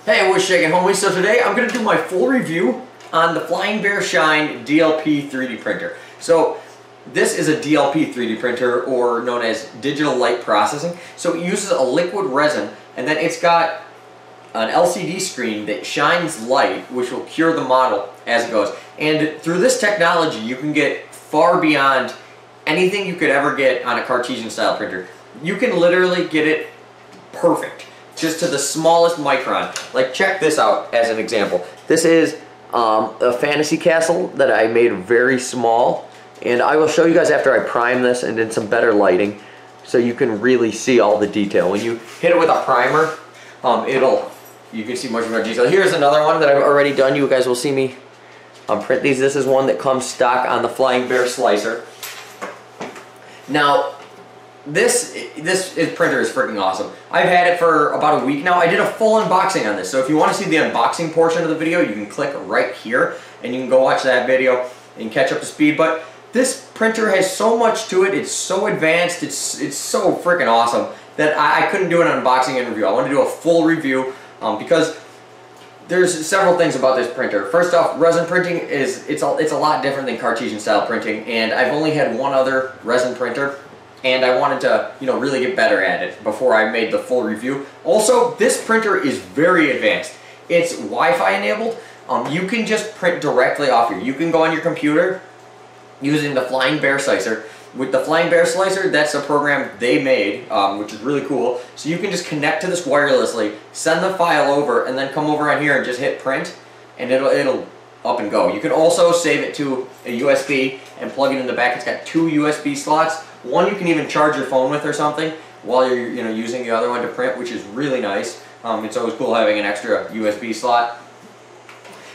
Hey, what's shaking, homies? So today I'm going to do my full review on the Flying Bear Shine DLP 3D printer. So this is a DLP 3D printer, or known as digital light processing. So it uses a liquid resin, and then it's got an LCD screen that shines light, which will cure the model as it goes. And through this technology, you can get far beyond anything you could ever get on a Cartesian style printer. You can literally get it perfect, just to the smallest micron. Like, check this out as an example. This is a fantasy castle that I made very small, and I will show you guys after I prime this and in some better lighting, so you can really see all the detail. When you hit it with a primer, you can see much more detail. Here's another one that I've already done. You guys will see me print these. This is one that comes stock on the Flying Bear slicer. Now, this printer is freaking awesome. I've had it for about a week now. I did a full unboxing on this, so if you want to see the unboxing portion of the video, you can click right here and you can go watch that video and catch up to speed. But this printer has so much to it. It's so advanced. It's so freaking awesome that I couldn't do an unboxing and review. I want to do a full review because there's several things about this printer. First off, resin printing it's a lot different than Cartesian style printing, and I've only had one other resin printer, and I wanted to, really get better at it before I made the full review. Also, this printer is very advanced. It's Wi-Fi enabled. You can just print directly off here. You can go on your computer using the Flying Bear slicer. With the Flying Bear slicer, that's a program they made, which is really cool. So you can just connect to this wirelessly, send the file over, and then come over on here and just hit print, and it'll up and go. You can also save it to a USB and plug it in the back. It's got 2 USB slots. One you can even charge your phone with or something while you're using the other one to print, which is really nice. It's always cool having an extra USB slot.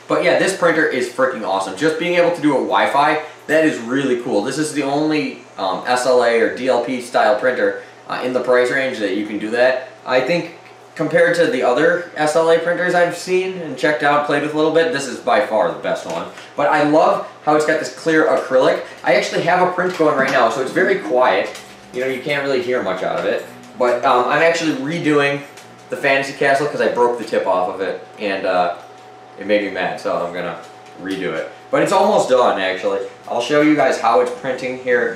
But yeah, this printer is freaking awesome. Just being able to do a Wi-Fi, that is really cool. This is the only SLA or DLP style printer in the price range that you can do that. I think compared to the other SLA printers I've seen and checked out, played with a little bit, this is by far the best one. But I love how it's got this clear acrylic. I actually have a print going right now, so it's very quiet. You can't really hear much out of it. But I'm actually redoing the fantasy castle because I broke the tip off of it, and it made me mad, so I'm gonna redo it. But it's almost done, actually. I'll show you guys how it's printing here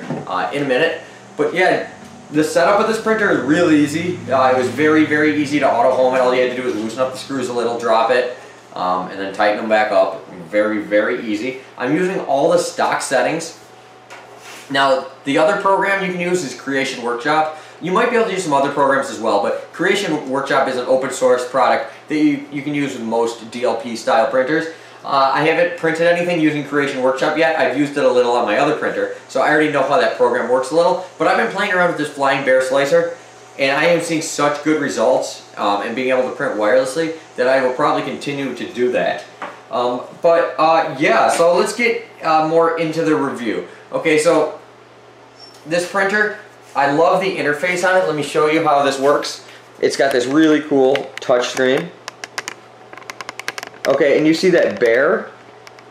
in a minute. But yeah, the setup of this printer is really easy. It was very, very easy to auto home it. All you had to do was loosen up the screws a little, drop it, and then tighten them back up. Very, very easy. I'm using all the stock settings. Now, the other program you can use is Creation Workshop. You might be able to use some other programs as well, but Creation Workshop is an open source product that you can use with most DLP style printers. I haven't printed anything using Creation Workshop yet. I've used it a little on my other printer, so I already know how that program works a little. But I've been playing around with this Flying Bear slicer, and I am seeing such good results and being able to print wirelessly that I will probably continue to do that. Yeah, so let's get more into the review. Okay, so this printer, I love the interface on it. Let me show you how this works. It's got this really cool touch screen. Okay, and you see that bear,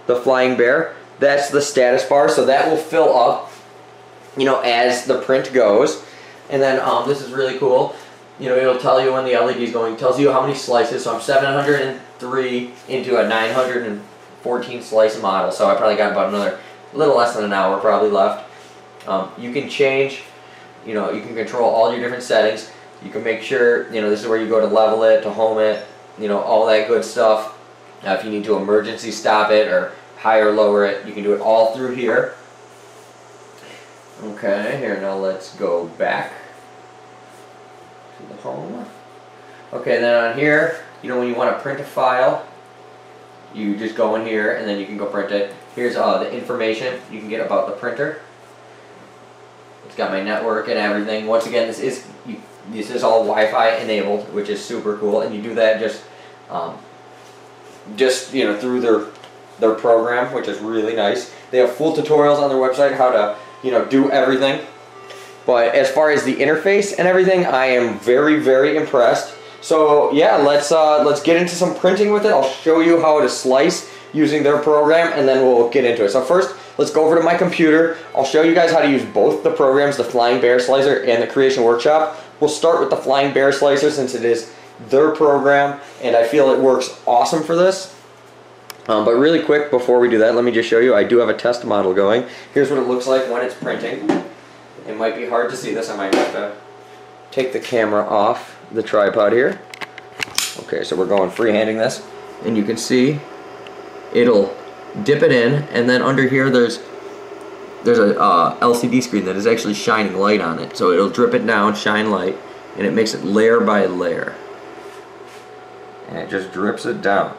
the Flying Bear, that's the status bar, so that will fill up, as the print goes. And then this is really cool. It'll tell you when the LED is going. It tells you how many slices. So I'm 703 into a 914 slice model, so I probably got about a little less than an hour probably left. You can change, you can control all your different settings. You can make sure, this is where you go to level it, to home it, all that good stuff. If you need to emergency stop it or high or lower it, you can do it all through here. Okay, here, now let's go back to the home. Okay, then on here, when you want to print a file, you just go in here and then you can go print it. Here's the information you can get about the printer. It's got my network and everything. Once again, this is all Wi-Fi enabled, which is super cool, and you do that just through their program, which is really nice. They have full tutorials on their website how to do everything. But as far as the interface and everything, I am very, very impressed. So yeah, let's get into some printing with it. I'll show you how to slice using their program, and then we'll get into it. So first, let's go over to my computer. I'll show you guys how to use both the programs, the Flying Bear Slicer and the Creation Workshop. We'll start with the Flying Bear Slicer since it is their program, and I feel it works awesome for this. But really quick, before we do that, let me just show you, I do have a test model going. Here's what it looks like when it's printing. It might be hard to see this, I might have to take the camera off the tripod here. Okay, so we're going freehanding this, and you can see it'll dip it in, and then under here there's a LCD screen that is actually shining light on it. So it'll drip it down, shine light, and it makes it layer by layer. And it just drips it down.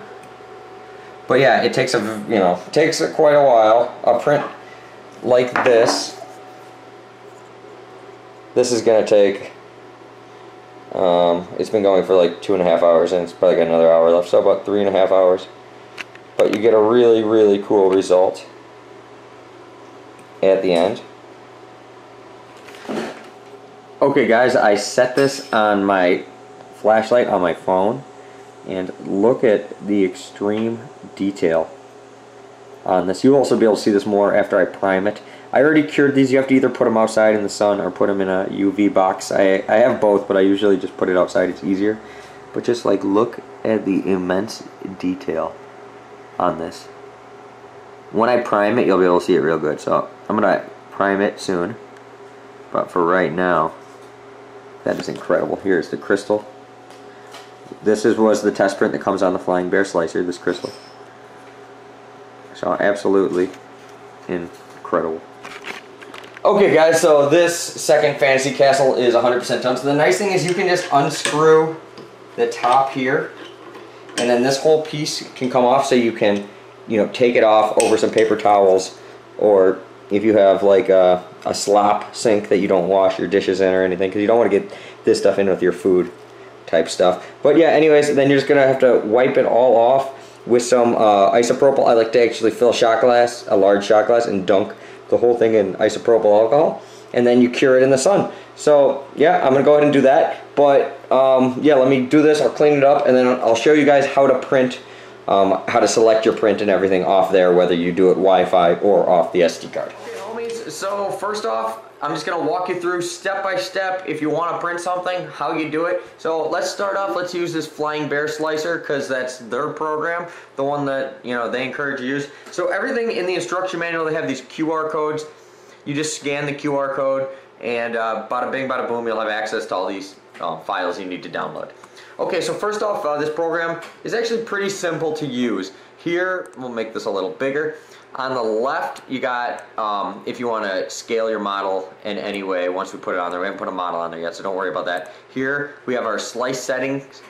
But yeah, it takes quite a while. A print like this is gonna take, it's been going for like 2.5 hours, and it's probably got another hour left, so about 3.5 hours. But you get a really, really cool result at the end. Okay guys, I set this on my flashlight on my phone, and look at the extreme detail on this. You'll also be able to see this more after I prime it. I already cured these. You have to either put them outside in the sun or put them in a UV box. I have both, but I usually just put it outside. It's easier. But just like look at the immense detail on this. When I prime it, you'll be able to see it real good. So I'm gonna prime it soon, but for right now, that is incredible. Here's the crystal. This was the test print that comes on the Flying Bear slicer, this crystal. So absolutely incredible. Okay guys, so this second fantasy castle is 100% done. So the nice thing is you can just unscrew the top here, and then this whole piece can come off, so you can, take it off over some paper towels, or if you have like a slop sink that you don't wash your dishes in or anything, because you don't want to get this stuff in with your food type stuff. But yeah, anyways, then you're just gonna have to wipe it all off with some isopropyl. I like to actually fill a large shot glass, and dunk the whole thing in isopropyl alcohol, and then you cure it in the sun. So yeah, I'm gonna go ahead and do that. But yeah, let me do this. I'll clean it up, and then I'll show you guys how to print, how to select your print and everything off there, whether you do it Wi-Fi or off the SD card. Okay, homies. So first off, I'm just gonna walk you through step by step, if you want to print something, how you do it. So let's start off. Let's use this Flying Bear slicer, because that's their program, the one that they encourage you to use. So everything in the instruction manual, they have these QR codes. You just scan the QR code, and bada bing, bada boom, you'll have access to all these files you need to download. Okay, so first off, this program is actually pretty simple to use. Here, we'll make this a little bigger. On the left, you got, if you want to scale your model in any way, once we put it on there, we haven't put a model on there yet, so don't worry about that. Here, we have our slice settings.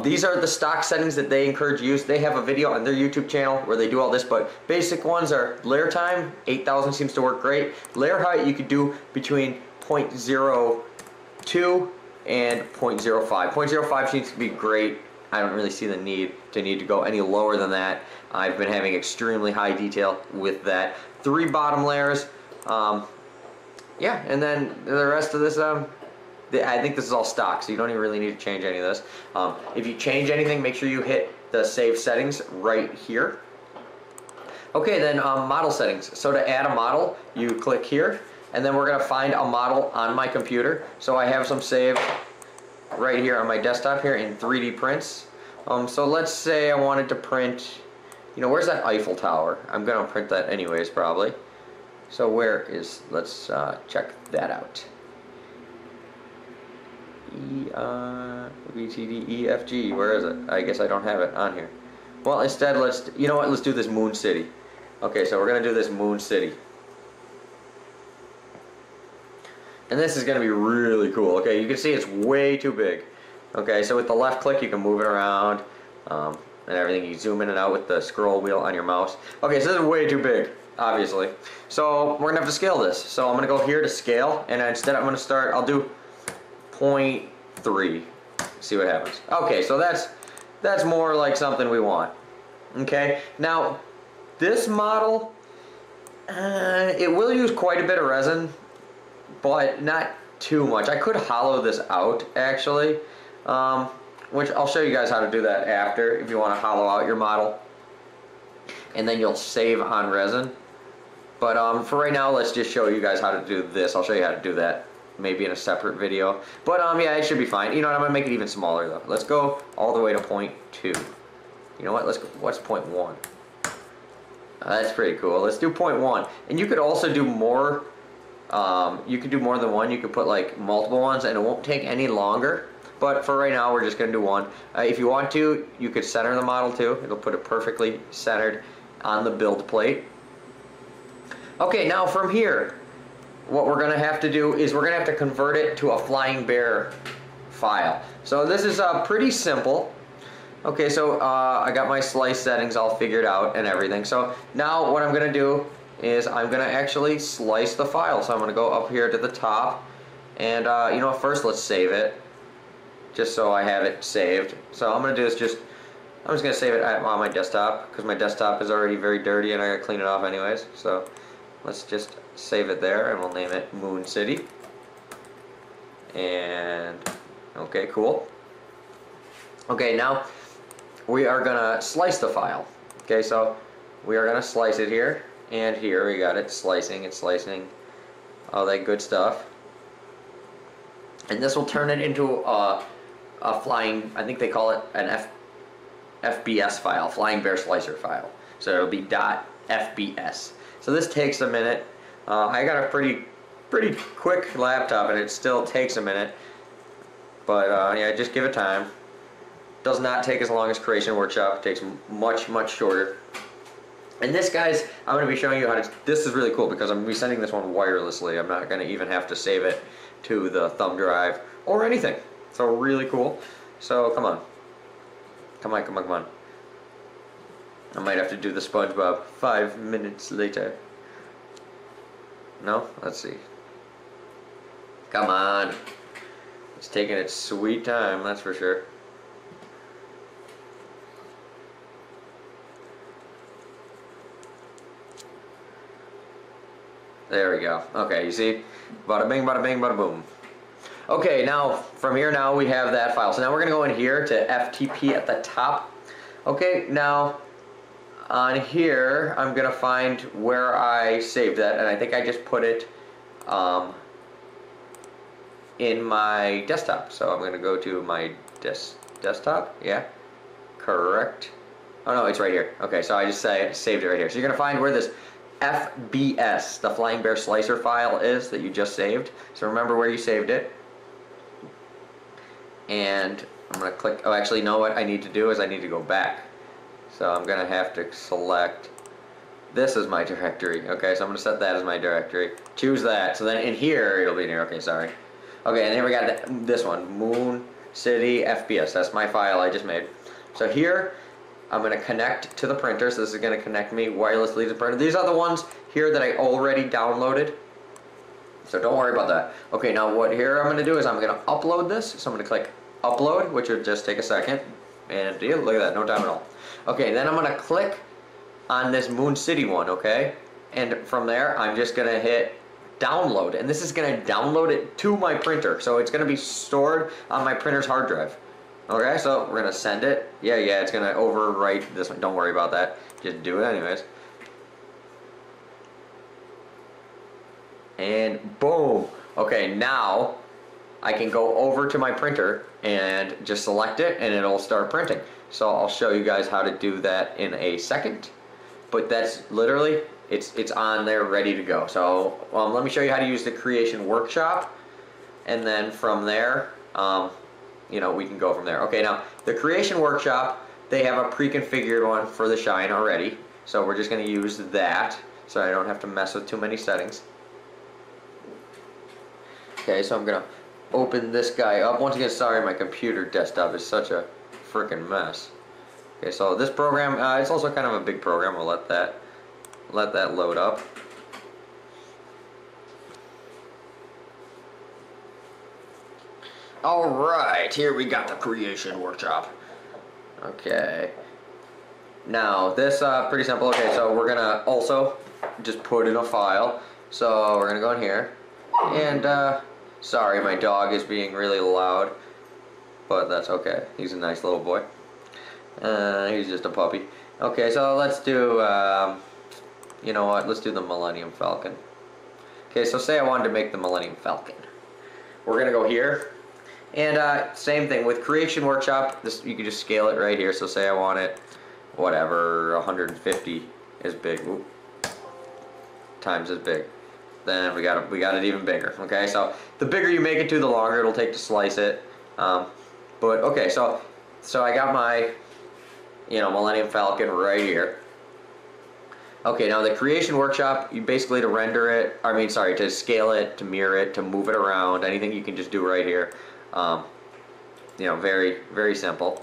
These are the stock settings that they encourage you to use. They have a video on their YouTube channel where they do all this, but basic ones are layer time, 8,000 seems to work great. Layer height, you could do between 0.02 and 0.05. 0.05 seems to be great. I don't really see the need to go any lower than that. I've been having extremely high detail with that. 3 bottom layers. Yeah, and then the rest of this, I think this is all stock, so you don't even really need to change any of this. If you change anything, make sure you hit the save settings right here. Okay, then model settings. So to add a model, you click here, and then we're going to find a model on my computer. So I have some saved right here on my desktop here in 3D prints. So let's say I wanted to print, where's that Eiffel Tower? I'm going to print that anyways, probably. So let's check that out. VTD, where is it? I guess I don't have it on here. Well, instead, let's do this Moon City. Okay, so we're going to do this Moon City. And this is going to be really cool. Okay, you can see it's way too big. Okay, so with the left click, you can move it around and everything. You zoom in and out with the scroll wheel on your mouse. Okay, so this is way too big, obviously. So we're going to have to scale this. So I'm going to go here to scale, and instead I'm going to start, I'll do 0.3. See what happens. Okay, so that's more like something we want. Okay, now this model, it will use quite a bit of resin, but not too much. I could hollow this out, actually, which I'll show you guys how to do that after, if you want to hollow out your model, and then you'll save on resin. But for right now, let's just show you guys how to do this. I'll show you how to do that maybe in a separate video. But yeah, it should be fine. You know what, I'm gonna make it even smaller though. Let's go all the way to 0.2. You know what, let's go, what's 0.1? That's pretty cool. Let's do 0.1. And you could also do more, you could do more than one. You could put like multiple ones and it won't take any longer. But for right now, we're just gonna do one. If you want to, you could center the model too. It'll put it perfectly centered on the build plate. Okay, now from here, what we're gonna have to do is we're gonna have to convert it to a Flying Bear file. So this is pretty simple. Okay, so I got my slice settings all figured out and everything. So now what I'm gonna do is I'm gonna actually slice the file. So I'm gonna go up here to the top, and you know, first let's save it, just so I have it saved. So I'm gonna do is I'm just gonna save it on my desktop because my desktop is already very dirty and I gotta clean it off anyways. So let's just save it there, and we'll name it Moon City. And okay, cool. Okay, now we are gonna slice the file. Okay, so we are gonna slice it here and here. We got it slicing, all that good stuff. And this will turn it into a flying, I think they call it an FBS file, Flying Bear Slicer file. So it'll be .fbs. So this takes a minute. I got a pretty quick laptop and it still takes a minute. But yeah, just give it time. Does not take as long as Creation Workshop. It takes much shorter. And this, guys, I'm going to be showing you how to, this is really cool because I'm going to be sending this one wirelessly. I'm not going to even have to save it to the thumb drive or anything. So really cool. So come on. Come on. I might have to do the SpongeBob 5 minutes later. No? Let's see. Come on. It's taking its sweet time, that's for sure. There we go. Okay, you see? Bada bing, bada boom. Okay, now, from here now we have that file. So now we're going to go in here to FTP at the top. Okay, now on here I'm going to find where I saved that, and I think I just put it in my desktop. So I'm going to go to my desktop. Yeah, correct. Oh no, it's right here. Okay, so I just saved it right here. So you're going to find where this FBS, the Flying Bear Slicer file, is that you just saved. So remember where you saved it. And I'm going to click, oh actually, you know what I need to do is I need to go back. So I'm going to have to select, this is my directory. Okay, so I'm going to set that as my directory. Choose that. So then in here, it'll be in here. Okay, sorry. Okay, and then we got this one, Moon City FBS. That's my file I just made. So here, I'm going to connect to the printer. So this is going to connect me wirelessly to the printer. These are the ones here that I already downloaded. So don't worry about that. Okay, now what here I'm going to do is I'm going to upload this. So I'm going to click upload, which will just take a second. And yeah, look at that, no time at all. Okay, then I'm going to click on this Moon City one, okay? And from there, I'm just going to hit download. And this is going to download it to my printer. So it's going to be stored on my printer's hard drive. Okay, so we're going to send it. Yeah, it's going to overwrite this one. Don't worry about that. Just do it anyways. And boom. Okay, now I can go over to my printer and just select it and it'll start printing. So I'll show you guys how to do that in a second. But that's literally, it's on there ready to go. So let me show you how to use the Creation Workshop. And then from there, you know, we can go from there. Okay, now the Creation Workshop, they have a pre-configured one for the shine already. So we're just going to use that so I don't have to mess with too many settings. Okay, so I'm going to open this guy up. Once again, sorry, my computer desktop is such a freaking mess. Okay, so this program, it's also kind of a big program. We'll let that load up. Alright, here we got the Creation Workshop. Okay. Now, this, pretty simple. Okay, so we're gonna also just put in a file. So, we're gonna go in here. And, sorry, my dog is being really loud. But that's okay. He's a nice little boy. He's just a puppy. Okay, so let's do, you know what? Let's do the Millennium Falcon. Okay, so say I wanted to make the Millennium Falcon. we're gonna go here. And same thing with Creation Workshop. This, you can just scale it right here. So say I want it, whatever, 150 is big. Oop. Times as big. Then we got it even bigger. Okay, so the bigger you make it to, the longer it'll take to slice it. But okay, so I got my, Millennium Falcon right here. Okay, now the Creation Workshop, you basically to render it, to scale it, to mirror it, to move it around, anything you can just do right here. Very, very simple.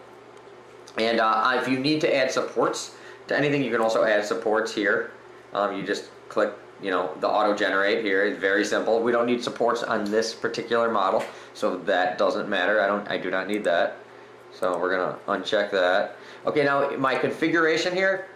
And if you need to add supports to anything, you can also add supports here. You just click, the auto generate here. It's very simple. We don't need supports on this particular model, so that doesn't matter. I do not need that. So we're gonna uncheck that. Okay, now my configuration here,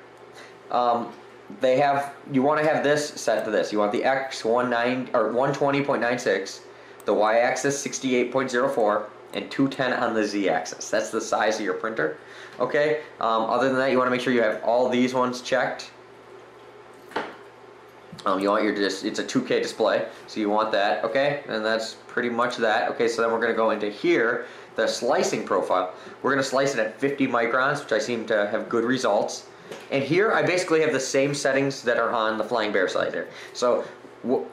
you want to have this set to this. You want the X 120.96, the Y-axis 68.04, and 210 on the Z-axis. That's the size of your printer. Okay. Other than that, you want to make sure you have all these ones checked. You want it's a 2K display, so you want that. Okay, and that's pretty much that. Okay, so then we're going to go into here, the slicing profile. We're going to slice it at 50 microns, which I seem to have good results. And here I basically have the same settings that are on the Flying Bear side here. So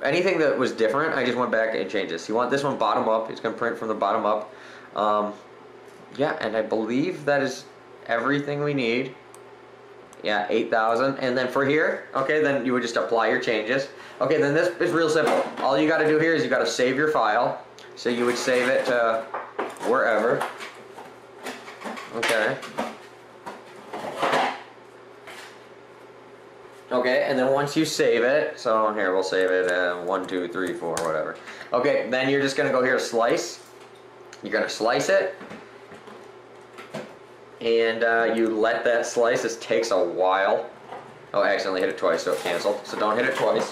anything that was different, I just went back and changed this. You want this one bottom up. It's going to print from the bottom up. Yeah, and I believe that is everything we need. Yeah, 8,000. And then for here, okay, then you would just apply your changes. Okay, then this is real simple. All you got to do here is you got to save your file. So you would save it to wherever. Okay. Okay, and then once you save it, so here we'll save it 1, 2, 3, 4, whatever. Okay, then you're just gonna go here, slice. You're gonna slice it, and you let that slice. This takes a while. Oh, I accidentally hit it twice, so it canceled. So don't hit it twice.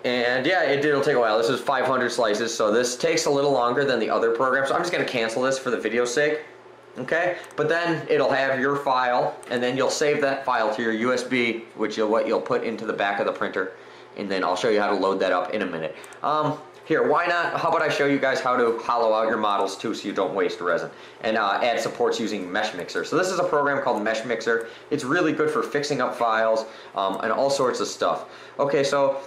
And yeah, it'll take a while. This is 500 slices, so this takes a little longer than the other program. So I'm just going to cancel this for the video's sake. Okay, but then it'll have your file, and then you'll save that file to your USB, which you'll put into the back of the printer, and then I'll show you how to load that up in a minute. Here, why not? How about I show you guys how to hollow out your models too, so you don't waste resin, and add supports using Mesh Mixer. So this is a program called Mesh Mixer. It's really good for fixing up files and all sorts of stuff. Okay, so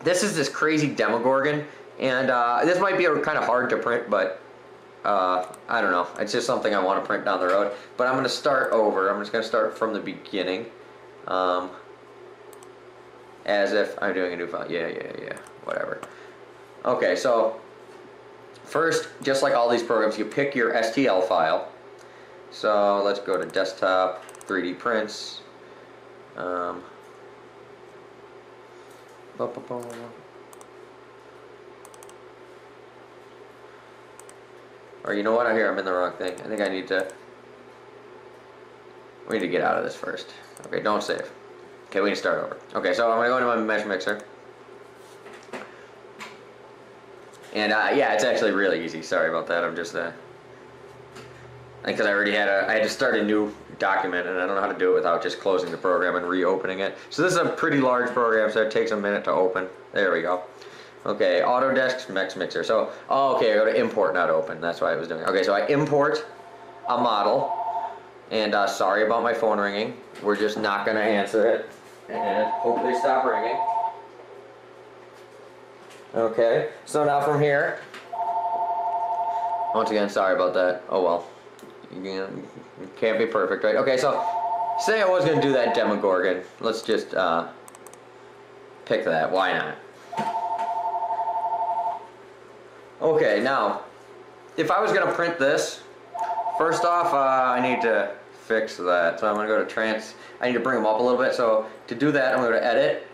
this is this crazy Demogorgon, and this might be kind of hard to print, but I don't know. It's just something I want to print down the road. But I'm going to start over. I'm just going to start from the beginning, as if I'm doing a new file. Yeah, whatever. Okay, so first, just like all these programs, you pick your STL file. So let's go to desktop, 3D prints. Or you know what? Here, I'm in the wrong thing. I think we need to get out of this first. Okay, don't save. Okay, we need to start over. Okay, so I'm going to go into my Mesh Mixer. And yeah, it's actually really easy. Sorry about that. I'm just because I had to start a new document, and I don't know how to do it without just closing the program and reopening it. So this is a pretty large program, so it takes a minute to open. There we go. Okay, Autodesk Mesh Mixer. So, okay, I go to import, not open. That's why I was doing it. Okay, so I import a model, and sorry about my phone ringing. We're just not going to answer it, and hope they stop ringing. Okay, so now from here, once again, sorry about that. Oh well. You can't be perfect, right? Okay, so say I was going to do that Demogorgon. Let's just pick that. Why not? Okay, now, if I was going to print this, first off, I need to fix that. So I'm going to go to I need to bring them up a little bit. So to do that, I'm going to edit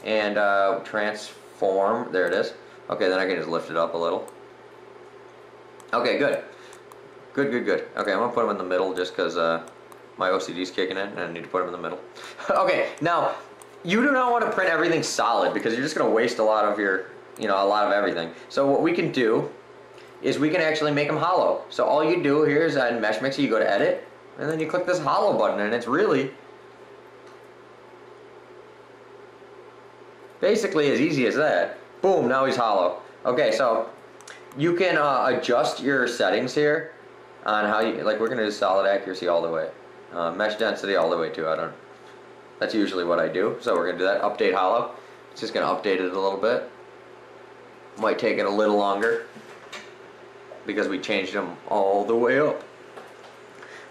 and transform. There it is. Okay, then I can just lift it up a little. Okay, good. Good. Okay, I'm going to put them in the middle just because my OCD's kicking in and I need to put them in the middle. Okay, now, you do not want to print everything solid because you're just going to waste a lot of your, a lot of everything. So what we can do is we can actually make them hollow. So all you do here is in Mesh Mixer, you go to Edit, and then you click this hollow button, and it's really Basically as easy as that. Boom, now he's hollow. Okay, so you can adjust your settings here on how you, like we're gonna do solid accuracy all the way. Mesh density all the way too, that's usually what I do. So we're gonna do that, update hollow. It's just gonna update it a little bit. Might take it a little longer because we changed them all the way up.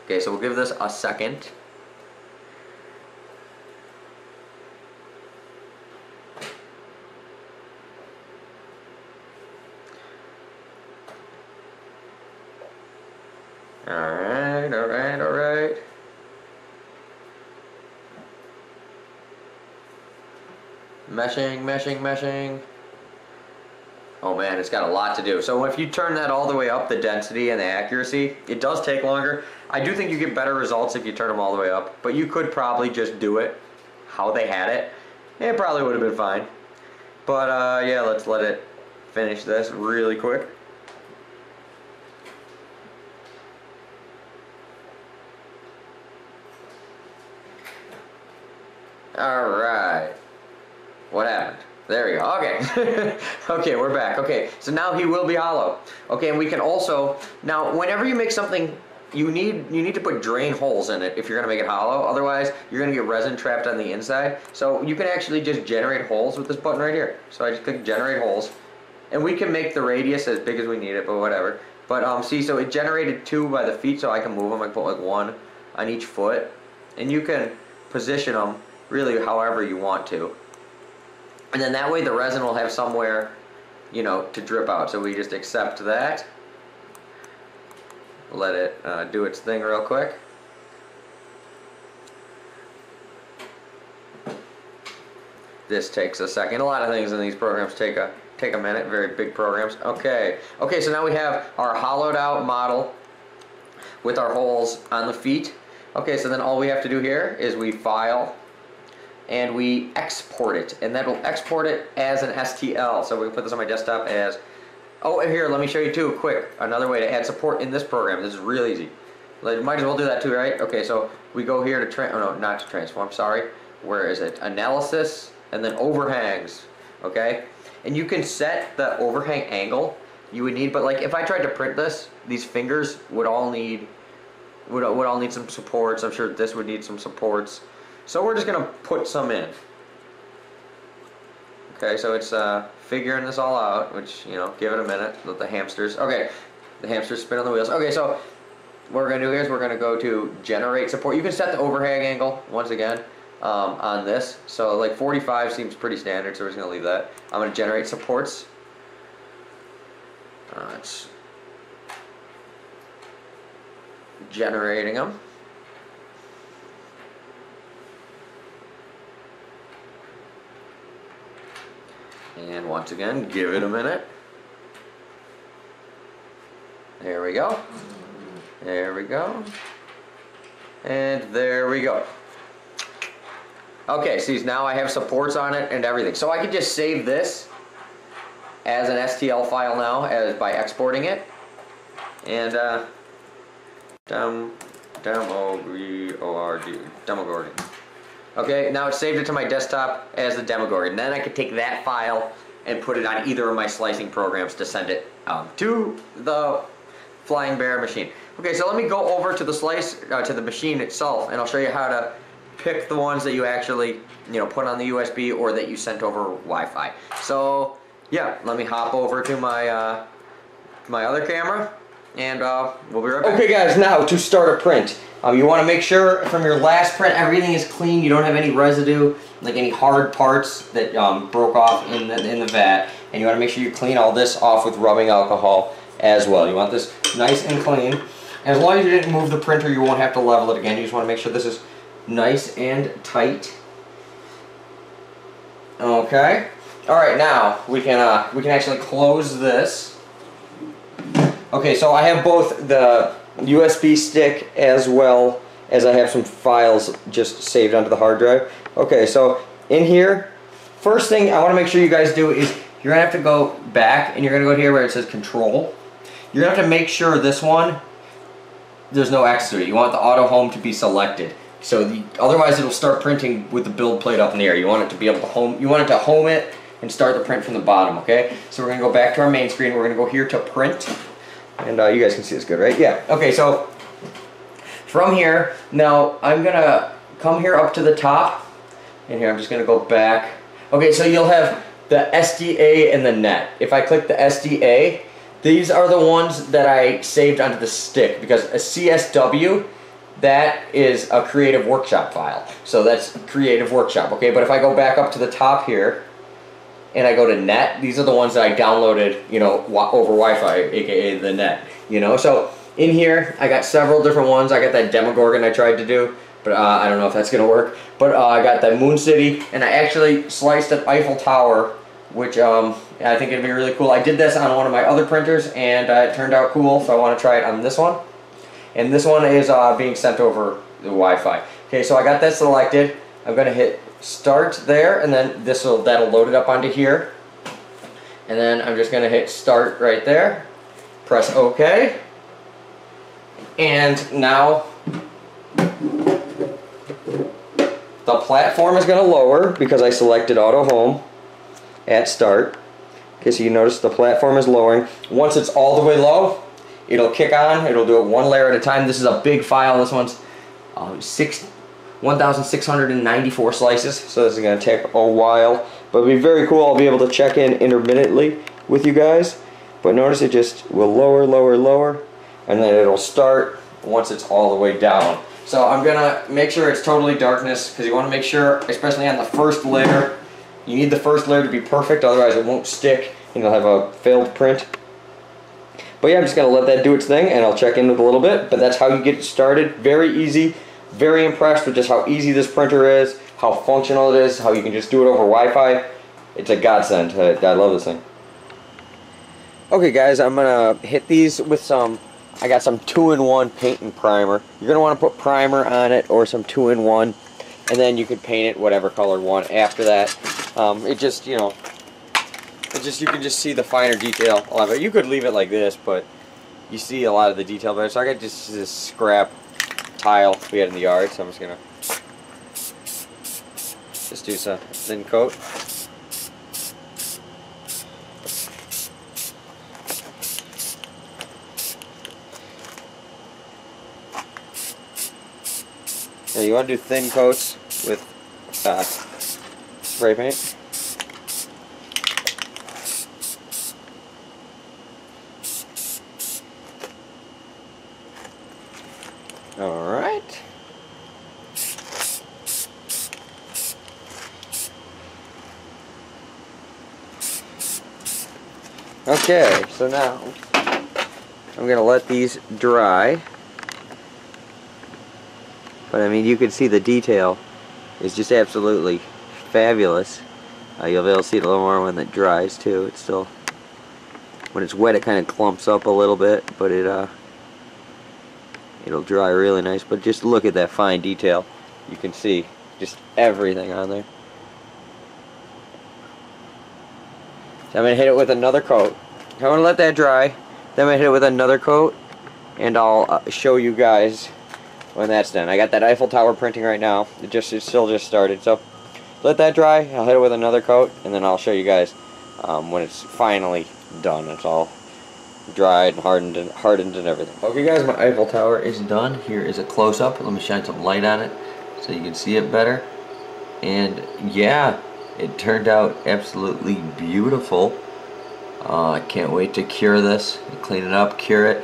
Okay, so we'll give this a second. Alright, alright, alright. Meshing, meshing, meshing. Oh man, it's got a lot to do. So if you turn that all the way up, the density and the accuracy, it does take longer. I do think you get better results if you turn them all the way up, but you could probably just do it how they had it. It probably would have been fine. But yeah, let's let it finish this really quick. Alright. What happened? There we go. Okay. Okay, we're back. Okay, so now he will be hollow. Okay, and we can also, now whenever you make something, you need to put drain holes in it if you're going to make it hollow. Otherwise, you're going to get resin trapped on the inside. So you can actually just generate holes with this button right here. So I just click generate holes. And we can make the radius as big as we need it, but whatever. But see, so it generated 2 by the feet, so I can move them. I can put like 1 on each foot. And you can position them really however you want to. And then that way the resin will have somewhere, you know, to drip out. So we just accept that. Let it do its thing real quick. This takes a second. A lot of things in these programs take a minute. Very big programs. Okay. Okay, so now we have our hollowed out model with our holes on the feet. Okay, so then all we have to do here is we file and we export it, and that will export it as an STL. So we can put this on my desktop as, oh, and here, let me show you too, quick, another way to add support in this program. This is real easy. Might as well do that too, right? Okay, so we go here to, oh no, not to transform, sorry. Where is it? Analysis, and then overhangs, okay? And you can set the overhang angle you would need, but like if I tried to print this, these fingers would all need some supports. I'm sure this would need some supports. So we're just gonna put some in. Okay, so it's figuring this all out, which, you know, give it a minute, let the hamsters, okay, the hamsters spin on the wheels. Okay, so what we're gonna do here is we're gonna go to generate support. You can set the overhang angle, once again, on this. So like 45 seems pretty standard, so we're just gonna leave that. I'm gonna generate supports. It's generating them. And once again, give it a minute. There we go. There we go. And there we go. Okay, see, now I have supports on it and everything. So I can just save this as an STL file now by exporting it. And Demogorgon. Okay, now it's saved it to my desktop as the Demogorgon. Then I could take that file and put it on either of my slicing programs to send it to the Flying Bear machine. Okay, so let me go over to the to the machine itself, and I'll show you how to pick the ones that you actually, you know, put on the USB or that you sent over Wi-Fi. So yeah, let me hop over to my my other camera, and we'll be right back. Okay guys, now to start a print. You want to make sure from your last print everything is clean. You don't have any residue, like any hard parts that broke off in the vat. And you want to make sure you clean all this off with rubbing alcohol as well. You want this nice and clean. And as long as you didn't move the printer, you won't have to level it again. You just want to make sure this is nice and tight. Okay. All right, now we can actually close this. Okay, so I have both the USB stick as well as I have some files just saved onto the hard drive. Okay, so in here, first thing I want to make sure you guys do is you're going to have to go back and you're going to go here where it says control. You're going to have to make sure this one, there's no X to it. You want the auto home to be selected. So otherwise it'll start printing with the build plate up in the air. You want it to be able to home it and start the print from the bottom, okay? So we're gonna go back to our main screen. We're gonna go here to print. And you guys can see this good, right? Yeah, okay, so from here, now I'm gonna come here up to the top. And here I'm just gonna go back. Okay, so you'll have the SDA and the net. If I click the SDA, these are the ones that I saved onto the stick, because a CSW, that is a Creative Workshop file. So that's Creative Workshop, okay? But if I go back up to the top here, and I go to net, these are the ones that I downloaded, you know, over Wi-Fi, aka the net, you know? So in here, I got several different ones. I got that Demogorgon I tried to do, but I don't know if that's gonna work. But I got that Moon City, and I actually sliced an Eiffel Tower, which I think it'd be really cool. I did this on one of my other printers, and it turned out cool, so I wanna try it on this one. And this one is being sent over the Wi-Fi. Okay, so I got that selected. I'm gonna hit start there, and then that'll load it up onto here. And then I'm just gonna hit start right there. Press OK. And now the platform is gonna lower because I selected auto home at start. Okay, so you notice the platform is lowering. Once it's all the way low, it'll kick on. It'll do it one layer at a time. This is a big file. This one's 1,694 slices, so this is going to take a while, but it'll be very cool. I'll be able to check in intermittently with you guys, but notice it just will lower, lower, lower, and then it'll start once it's all the way down. So I'm going to make sure it's totally darkness, because you want to make sure, especially on the first layer, you need the first layer to be perfect, otherwise it won't stick and you'll have a failed print. But yeah, I'm just going to let that do its thing, and I'll check in with a little bit, but that's how you get started. Very easy. Very impressed with just how easy this printer is, how functional it is, how you can just do it over Wi-Fi. It's a godsend. I love this thing. Okay guys, I'm going to hit these with I got some 2-in-1 paint and primer. You're going to want to put primer on it or some 2-in-1, and then you could paint it whatever color you want after that. You can just see the finer detail. You could leave it like this, but you see a lot of the detail better. So I got just this scrap tile we had in the yard, so I'm just gonna do some thin coat. Now you want to do thin coats with spray paint. Alright. Okay, so now I'm going to let these dry. But I mean, you can see the detail is just absolutely fabulous. You'll be able to see it a little more when it dries too. It's still, when it's wet, it kind of clumps up a little bit, but it'll dry really nice. But just look at that fine detail. You can see just everything on there. So I'm going to hit it with another coat. I'm going to let that dry. Then I'm going to hit it with another coat, and I'll show you guys when that's done. I got that Eiffel Tower printing right now. It still just started. So let that dry. I'll hit it with another coat, and then I'll show you guys when it's finally done. It's all dried and hardened and everything. Okay guys, my Eiffel Tower is done. Here is a close-up. Let me shine some light on it so you can see it better. And yeah, it turned out absolutely beautiful. I can't wait to cure this, clean it up, cure it,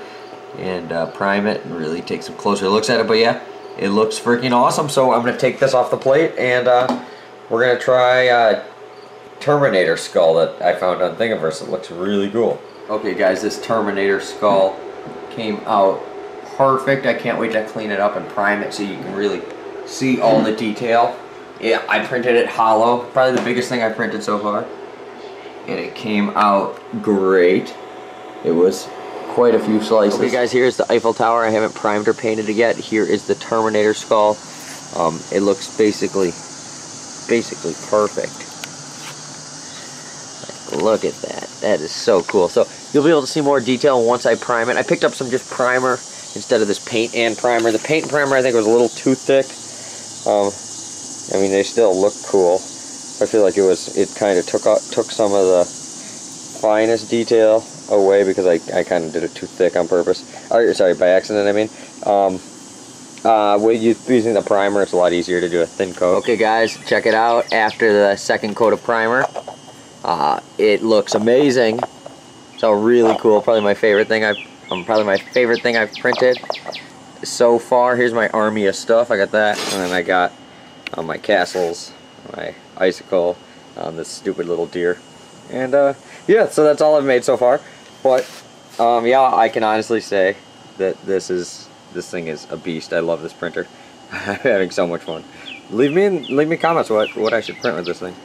and prime it, and really take some closer looks at it. But yeah, it looks freaking awesome. So I'm going to take this off the plate, and we're going to try Terminator skull that I found on Thingiverse. It looks really cool. Okay guys, this Terminator skull came out perfect. I can't wait to clean it up and prime it so you can really see all the detail. Yeah, I printed it hollow. Probably the biggest thing I printed so far. And it came out great. It was quite a few slices. Okay guys, here's the Eiffel Tower. I haven't primed or painted it yet. Here is the Terminator skull. It looks basically perfect. Look at that. That is so cool. So you'll be able to see more detail once I prime it. I picked up some just primer instead of this paint and primer. The paint and primer I think was a little too thick. I mean, they still look cool. I feel like it kind of took some of the finest detail away because I kind of did it too thick on purpose. Or, sorry, by accident, I mean. With using the primer, it's a lot easier to do a thin coat. Okay, guys, check it out. After the second coat of primer, it looks amazing. So really cool. Probably my favorite thing I've printed so far. Here's my army of stuff. I got that, and then I got my castles, my icicle, this stupid little deer, and yeah. So that's all I've made so far. But yeah, I can honestly say that this thing is a beast. I love this printer. I'm having so much fun. Leave me comments what I should print with this thing.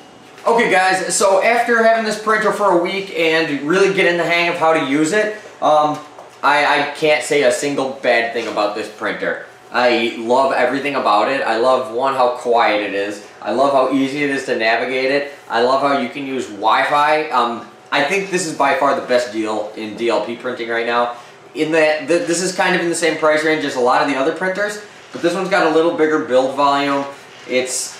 Okay guys, so after having this printer for a week and really getting the hang of how to use it, I can't say a single bad thing about this printer. I love everything about it. I love, one, how quiet it is. I love how easy it is to navigate it. I love how you can use Wi-Fi. I think this is by far the best deal in DLP printing right now. In that, this is kind of in the same price range as a lot of the other printers, but this one's got a little bigger build volume. It's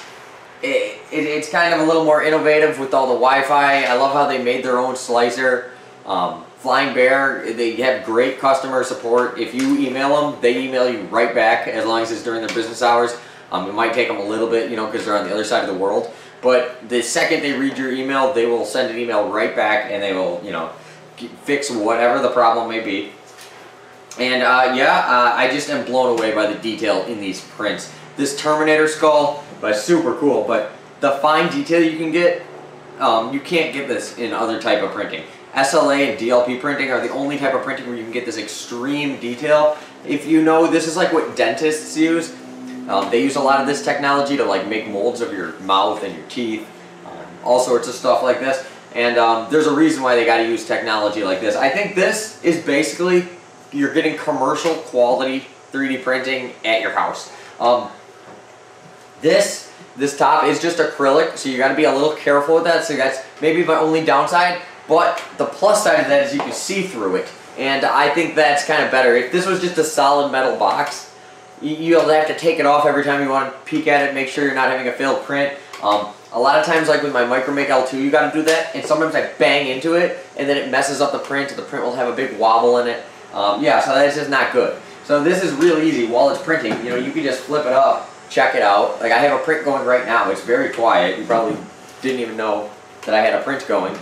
kind of a little more innovative with all the Wi-Fi. I love how they made their own slicer. Flying Bear, they have great customer support. If you email them, they email you right back as long as it's during their business hours. It might take them a little bit, you know, because they're on the other side of the world. But the second they read your email, they will send an email right back and they will, you know, fix whatever the problem may be. And yeah, I just am blown away by the detail in these prints. This Terminator skull was super cool, but the fine detail you can get, you can't get this in other type of printing. SLA and DLP printing are the only type of printing where you can get this extreme detail. If you know, this is like what dentists use. They use a lot of this technology to like make molds of your mouth and your teeth, all sorts of stuff like this. And there's a reason why they got to use technology like this. I think this is basically, you're getting commercial quality 3D printing at your house. This top is just acrylic, so you got to be a little careful with that. So that's maybe my only downside. But the plus side of that is you can see through it, and I think that's kind of better. If this was just a solid metal box, you'll have to take it off every time you want to peek at it, make sure you're not having a failed print. A lot of times, like with my Micromake L2, you got to do that, and sometimes I bang into it, and then it messes up the print. The print will have a big wobble in it. Yeah, so that's just not good. So this is real easy while it's printing. You know, you can just flip it up, check it out. Like I have a print going right now. It's very quiet. You probably didn't even know that I had a print going.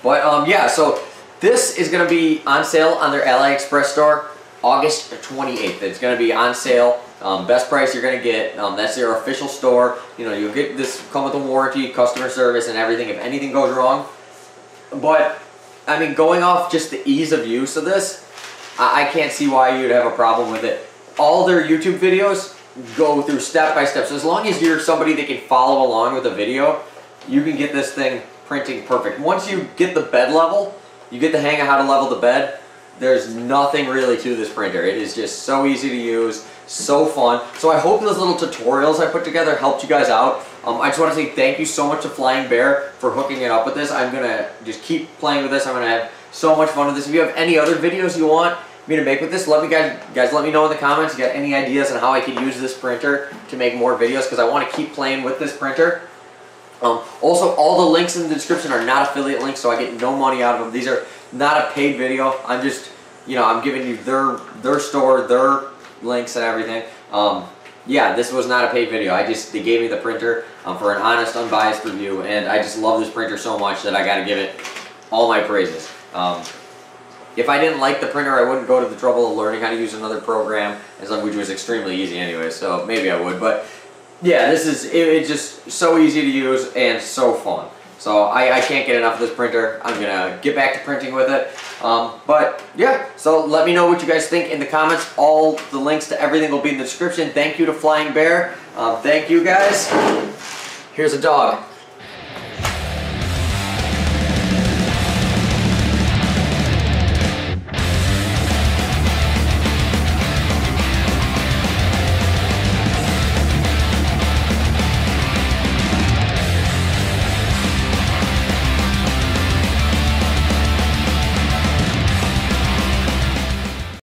But yeah, so this is going to be on sale on their AliExpress store August 28th. It's going to be on sale. Best price you're going to get. That's their official store. You know, you'll get this, come with a warranty, customer service, and everything if anything goes wrong. But I mean, going off just the ease of use of this, I can't see why you'd have a problem with it. All their YouTube videos go through step by step. So as long as you're somebody that can follow along with a video, you can get this thing printing perfect. Once you get the bed level, you get the hang of how to level the bed, there's nothing really to this printer. It is just so easy to use, so fun. So I hope those little tutorials I put together helped you guys out. I just want to say thank you so much to Flying Bear for hooking it up with this. I'm going to just keep playing with this. I'm going to have so much fun with this. If you have any other videos you want me to make with this, let me guys let me know in the comments. If you got any ideas on how I can use this printer to make more videos, because I want to keep playing with this printer. Also, all the links in the description are not affiliate links, so I get no money out of them. These are not a paid video. I'm just, you know, I'm giving you their store, their links and everything. Yeah, this was not a paid video. They gave me the printer for an honest, unbiased review, and I just love this printer so much that I got to give it all my praises. If I didn't like the printer, I wouldn't go to the trouble of learning how to use another program, which was extremely easy anyway, so maybe I would. But yeah, it's just so easy to use and so fun. So I can't get enough of this printer. I'm going to get back to printing with it. But yeah, so let me know what you guys think in the comments. All the links to everything will be in the description. Thank you to Flying Bear. Thank you guys. Here's a dog.